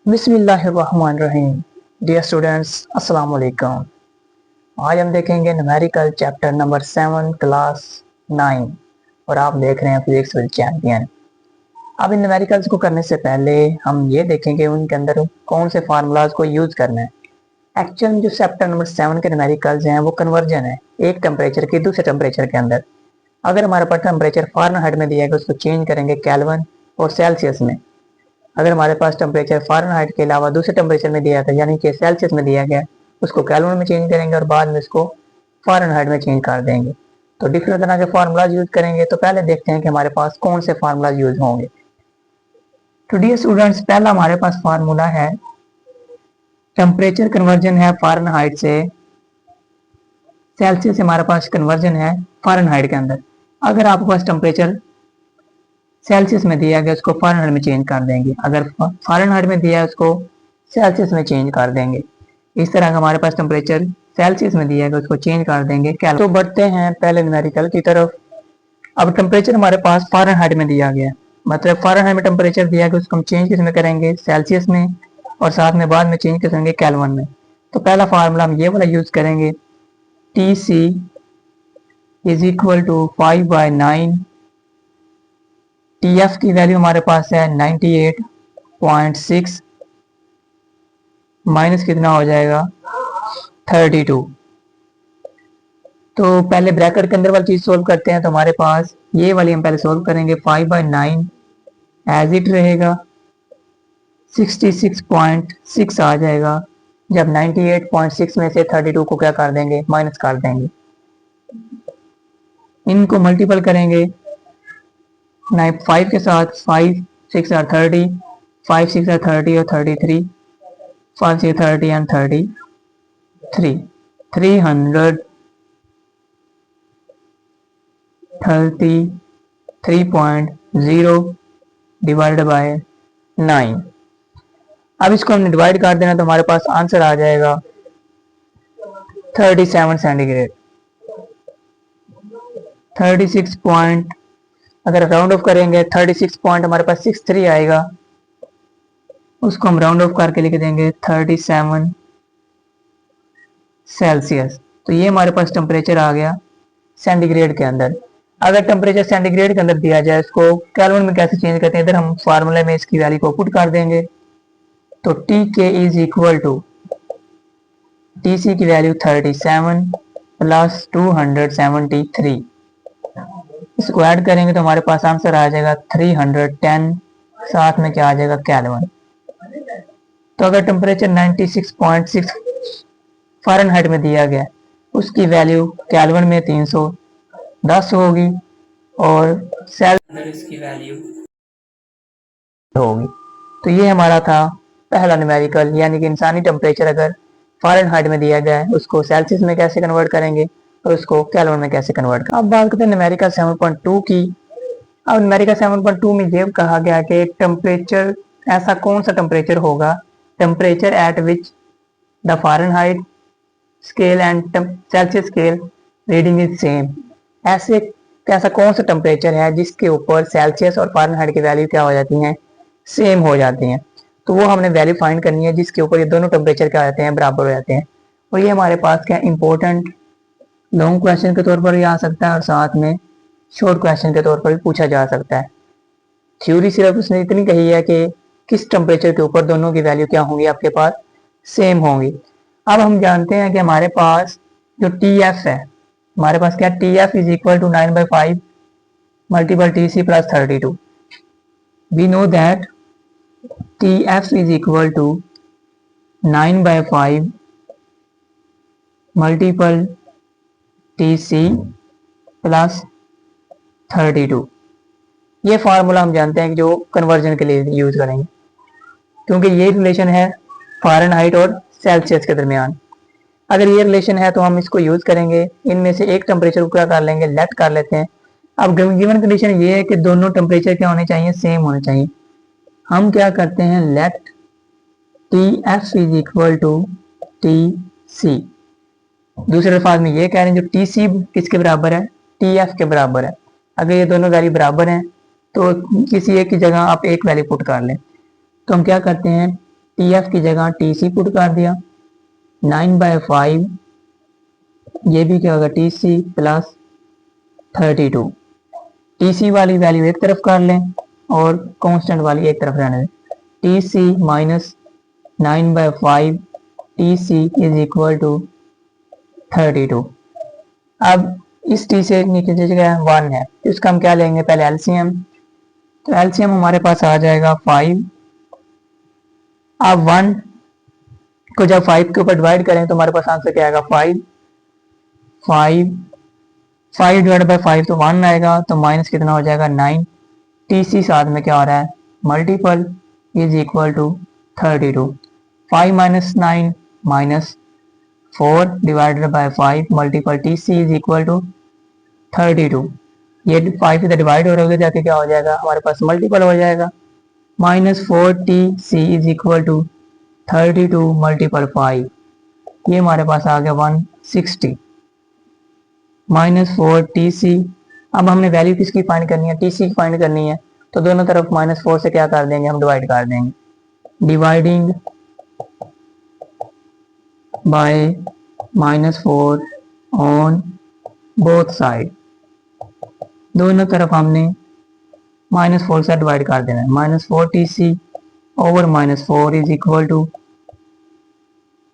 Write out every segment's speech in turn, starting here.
बिस्मिल्लाहिर्रहमानिर्रहीम। Dear students, अस्सलाम वालेकुम। आज हम देखेंगे न्यूमेरिकल चैप्टर नंबर 7 क्लास 9 और आप देख रहे हैं फिजिक्स विद चैंपियन। अब इन न्यूमेरिकल्स को करने से पहले हम ये देखेंगे उनके अंदर कौन से फार्मूलाज को यूज करना है। एक्चुअल जो चैप्टर नंबर 7 के न्यूमेरिकल्स हैं वो कन्वर्जन है एक टेम्परेचर के दूसरे टेम्परेचर के अंदर। अगर हमारे पास टेम्परेचर फ़ारेनहाइट में दिया है उसको चेंज करेंगे केल्विन और सेल्सियस में। अगर हमारे पास टेम्परेचर फ़ारेनहाइट के अलावा दूसरे टेम्परेचर में दिया था यानी कि सेल्सियस में दिया गया उसको केल्विन में चेंज करेंगे और बाद में इसको फ़ारेनहाइट में चेंज कर देंगे। तो डिफरेंट तरह के फार्मूलाज यूज करेंगे। तो पहले देखते हैं कि हमारे पास कौन से फार्मूलाज यूज होंगे। तो डियर स्टूडेंट्स, पहला हमारे पास फार्मूला है टेम्परेचर कन्वर्जन है फ़ारेनहाइट से सेल्सियस से, हमारे पास कन्वर्जन है फ़ारेनहाइट के अंदर। अगर आपके पास टेम्परेचर सेल्सियस में दिया गया उसको फ़ारेनहाइट में चेंज कर देंगे, अगर फ़ारेनहाइट में दिया है उसको सेल्सियस में चेंज कर देंगे। इस तरह हमारे पास टेम्परेचर सेल्सियस में दिया गया उसको चेंज कर देंगे केल्विन। तो बढ़ते हैं पहले न्यूमेरिकल की तरफ। अब टेम्परेचर हमारे पास फ़ारेनहाइट में दिया गया, मतलब फ़ारेनहाइट में टेम्परेचर दिया गया उसको हम चेंज किस में करेंगे, सेल्सियस में, और साथ में बाद में चेंज करेंगे केल्विन में। तो पहला फार्मूला हम ये वाला यूज करेंगे, T C is equal to 5/9। T F की वैल्यू हमारे पास है 98.6 माइनस कितना हो जाएगा 32। तो पहले ब्रैकेट के अंदर वाली चीज सोल्व करते हैं। तो हमारे पास ये वाली हम पहले सोल्व करेंगे, 5/9 एज इट रहेगा, 66.6 आ जाएगा। जब 98.6 में से 32 को क्या कर देंगे, माइनस कर देंगे। इनको मल्टीपल करेंगे 5 के साथ, 5 6 आर 30, 5 6 आर 30 और 33, 5 6 30 एंड 33, 333.0 डिवाइडेड बाय 9। अब इसको हमने डिवाइड कर देना तो हमारे पास आंसर आ जाएगा 37 सेंटीग्रेड। 36 पॉइंट, अगर राउंड ऑफ करेंगे 36 पॉइंट हमारे पास 63 आएगा, उसको हम राउंड ऑफ करके लिख देंगे 37 सेल्सियस। तो ये हमारे पास टेम्परेचर आ गया सेंटीग्रेड के अंदर। अगर टेम्परेचर सेंटीग्रेड के अंदर दिया जाए इसको केल्विन में कैसे चेंज करते हैं, इधर हम फार्मूले में इसकी वैल्यू को पुट कर देंगे। तो T K is equal to, T C की वैल्यू 37 प्लस 273, इसको ऐड करेंगे तो हमारे पास आंसर आ जाएगा 310, साथ में क्या आ जाएगा केल्विन। तो अगर टेम्परेचर 96.6 फ़ारेनहाइट में दिया गया उसकी वैल्यू केल्विन में 310 होगी और सेल्सियस की वैल्यू होगी। तो ये हमारा था पहला न्यूमेरिकल, यानी कि इंसानी टेम्परेचर अगर फ़ारेनहाइट में दिया गया है उसको सेल्सियस में कैसे कन्वर्ट करेंगे और उसको केल्विन में कैसे कन्वर्ट करेंगे। अब बात करते हैं न्यूमेरिकल 7.2 की। अब न्यूमेरिकल 7.2 में ये कहा गया कि टेम्परेचर, ऐसा कौन सा टेम्परेचर होगा, temperature at which the Fahrenheit scale and Celsius scale reading is same. ऐसा कौन सा टेम्परेचर है जिसके ऊपर सेल्सियस और फ़ारेनहाइट की वैल्यू क्या हो जाती हैं, सेम हो जाती हैं। तो वो हमने वैल्यू फाइंड करनी है जिसके ऊपर ये दोनों टेम्परेचर क्या हो जाते हैं, बराबर हो जाते हैं। और ये हमारे पास क्या इंपॉर्टेंट लॉन्ग क्वेश्चन के तौर पर भी आ सकता है और साथ में शॉर्ट क्वेश्चन के तौर पर भी पूछा जा सकता है। थ्योरी सिर्फ उसने इतनी कही है कि किस टेम्परेचर के ऊपर दोनों की वैल्यू क्या होंगी, आपके पास सेम होंगी। अब हम जानते हैं कि हमारे पास जो टी एफ है, हमारे पास क्या T F is equal to 9/5 multiple T C plus 32। We know that T F is equal to 9/5 multiple T C plus 32। ये फार्मूला हम जानते हैं कि जो कन्वर्जन के लिए यूज करेंगे, क्योंकि ये रिलेशन है फ़ारेनहाइट और सेल्सियस के दरमियान। अगर ये रिलेशन है तो हम इसको यूज करेंगे। इनमें से एक टेम्परेचर को क्या कर लेंगे, लेट कर लेते हैं। अब गिवन कंडीशन ये है कि दोनों टेम्परेचर क्या होने चाहिए, सेम होने चाहिए। हम क्या करते हैं, let T F is equal to T C. दूसरे अल्फाज में ये कह रहे हैं जो टी सी किसके बराबर है, टी एफ के बराबर है। अगर ये दोनों वैल्यू बराबर हैं तो किसी एक की जगह आप एक वैल्यू पुट कर लें। तो हम क्या करते हैं, टी एफ की जगह टी सी पुट कर दिया, 9/5 ये भी क्या होगा T C plus 32। T C वाली वैल्यू एक तरफ कर लें और कांस्टेंट वाली एक तरफ रहने दें। T C minus 9/5 T C is equal to 32। अब इस टी से नीचे जगह 1 है तो इसका हम क्या लेंगे, पहले एलसीएम। तो एलसीएम हमारे पास आ जाएगा 5। अब 1 को जब 5 के ऊपर डिवाइड करें तो हमारे पास आंसर क्या आएगा 5। 5 डिवाइड बाई 5 तो 1 आएगा, तो माइनस कितना हो जाएगा 9। टी सी साथ में क्या हो रहा है multiple is equal to 32। 5 minus 9 minus 4 divided by 5 multiple T C is equal to 32। ये 5 से डिवाइड हो रहा जाके क्या हो जाएगा हमारे पास मल्टीपल हो जाएगा, -4 T C is equal to 32 multiple 5। ये हमारे पास आ गया 160 -4 टी सी। अब हमने वैल्यू किसकी फाइंड करनी है, टी सी की फाइंड करनी है, तो दोनों तरफ -4 से क्या कर देंगे हम डिवाइड कर देंगे, dividing by -4 on both side. दोनों तरफ हमने -4 से डिवाइड कर देना है, -4 T C over -4 is equal to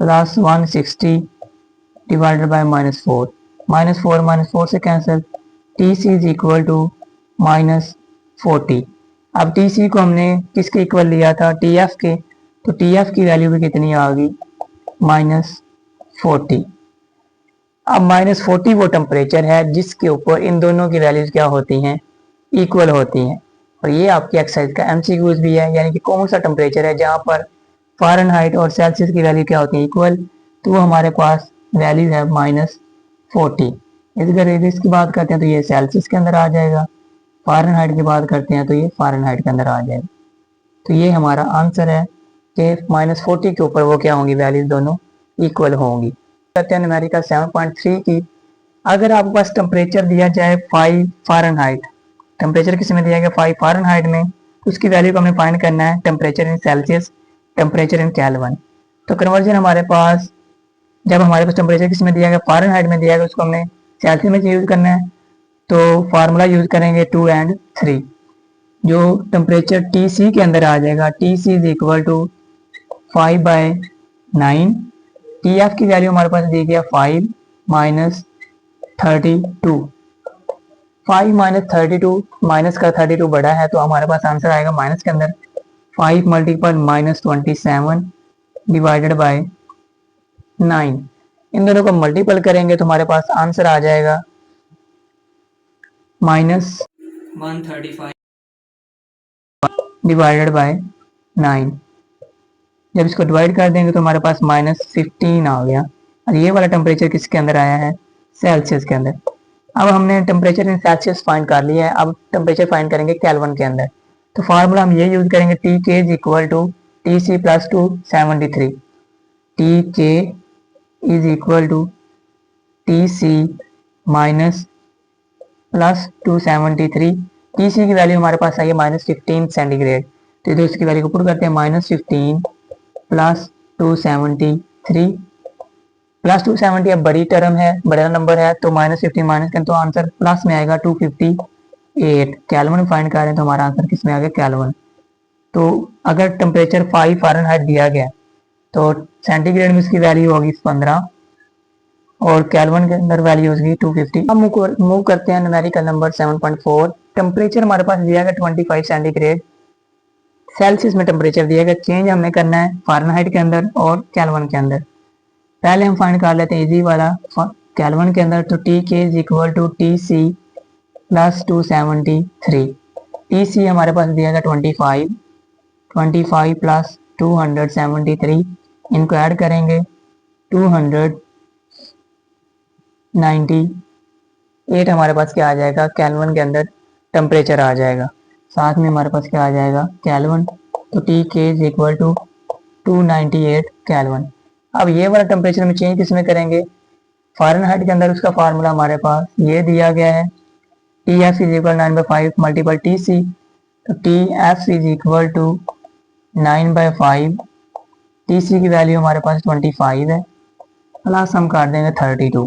plus 160 divided by -4। -4 से cancel, T C is equal to -40। अब टी सी को हमने किसके इक्वल लिया था, टी एफ के, तो टी एफ की वैल्यू भी कितनी आ गई -40। अब -40 वो टेम्परेचर है जिसके ऊपर इन दोनों की वैल्यूज क्या होती हैं, इक्वल होती हैं। और ये आपकी एक्सरसाइज का एमसीक्यूज भी है, यानी कि कौन सा टेम्परेचर है जहाँ पर फ़ारेनहाइट और सेल्सियस की वैल्यू क्या होती है इक्वल, तो वो हमारे पास वैल्यू है -40। अगर इसकी बात करते हैं तो ये सेल्सियस के अंदर आ जाएगा, फ़ारेनहाइट की बात करते हैं तो ये फ़ारेनहाइट के अंदर आ जाएगा। तो ये हमारा आंसर है कि -40 के ऊपर वो क्या होंगी, वैल्यूज दोनों इक्वल होंगी। करते हैं न्यूमेरिकल 7.3 की। अगर आपके पास टेम्परेचर दिया जाए 5 फ़ारेनहाइट, टेम्परेचर किस में दिया गया 5 फ़ारेनहाइट में, तो उसकी वैल्यू को हमें फाइंड करना है temperature in Celsius, temperature in kelvin. तो कन्वर्जन हमारे पास, जब हमारे पास टेम्परेचर किस में दिया गया फ़ारेनहाइट में दिया गया, उसको हमने सेल्सियस में यूज़ करना है, तो फार्मूला यूज़ करेंगे 2 और 3। जो टेम्परेचर टी सी के अंदर आ जाएगा, T C is equal to 5/9। T F की वैल्यू हमारे पास दी गया 5 -32। 5 -32 माइनस का 32 बड़ा है तो हमारे पास आंसर आएगा माइनस के अंदर 5 मल्टीपल -27 डिवाइडेड बाय 9। इन दोनों को मल्टीपल करेंगे तो हमारे पास आंसर आ जाएगा -135 डिवाइडेड बाय 9। जब इसको डिवाइड कर देंगे तो हमारे पास -15 आ गया। और ये वाला टेम्परेचर किसके अंदर आया है, सेल्सियस के अंदर। अब हमने टेम्परेचर इन सेल्सियस फाइंड कर लिया है, अब टेम्परेचर फाइंड करेंगे केल्विन के अंदर। तो फार्मूला हम ये यूज करेंगे, T K is equal to T C plus 273। T K is equal to T C minus plus 273। T C की वैल्यू हमारे पास आई है -15 सेंटीग्रेड, तो इधर उसकी वैल्यू को पुट करते हैं, -15 प्लस 273 प्लस 270। अब बड़ी टर्म है, बड़ा नंबर है, तो -15 माइनस करें तो आंसर प्लस में आएगा 258। केल्विन फाइंड करें तो हमारा आंसर किस में आ गया, केल्विन। तो अगर टेम्परेचर 5 फ़ारेनहाइट दिया गया तो सेंटीग्रेड में इसकी वैल्यू होगी 15 और केल्विन के अंदर वैल्यू होगी 250। अब मूव करते हैं न्यूमेरिकल नंबर 7.4। टेम्परेचर हमारे पास दिया गया 25 सेंटीग्रेड, सेल्सियस में टेम्परेचर दिया गया, चेंज हमने करना है फ़ारेनहाइट के अंदर और केल्विन के अंदर। पहले हम फाइंड कर लेते हैं इजी वाला केल्विन के अंदर, तो T K is equal to T C plus 273। T C हमारे पास दिया गया 25 प्लस 273, इनको ऐड करेंगे 298 हमारे पास क्या आ जाएगा, केल्विन के अंदर टेम्परेचर आ जाएगा। साथ में हमारे पास क्या आ जाएगा, केल्विन। तो T K is equal to 298 kelvin. अब ये वाला टेम्परेचर में चेंज किसमें करेंगे, फ़ारेनहाइट के अंदर। उसका फार्मूला हमारे पास ये दिया गया है, T F is equal 9/5 multiple T C. तो T F is equal to 9/5 तीसरी की वैल्यू हमारे पास 25 है, प्लस हम कर देंगे 32।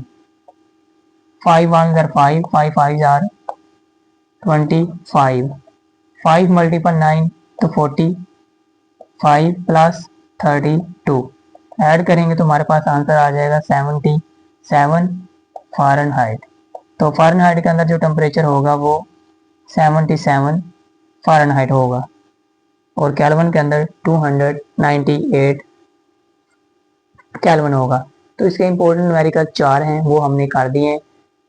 5 1 ज़ार 5, 5 5 ज़ार 25, 5 मल्टीपल 9 तो 40, 5 प्लस 32 ऐड करेंगे तो हमारे पास आंसर आ जाएगा 77 फ़ारेनहाइट। तो फ़ारेनहाइट के अंदर जो टेम्परेचर होगा वो 77 फ़ारेनहाइट होगा और केल्विन के अंदर 298 केल्विन होगा। तो इसके इंपॉर्टेंट न्यूमेरिकल 4 हैं वो हमने कर दिए हैं,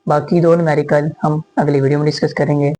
बाकी 2 न्यूमेरिकल हम अगली वीडियो में डिस्कस करेंगे।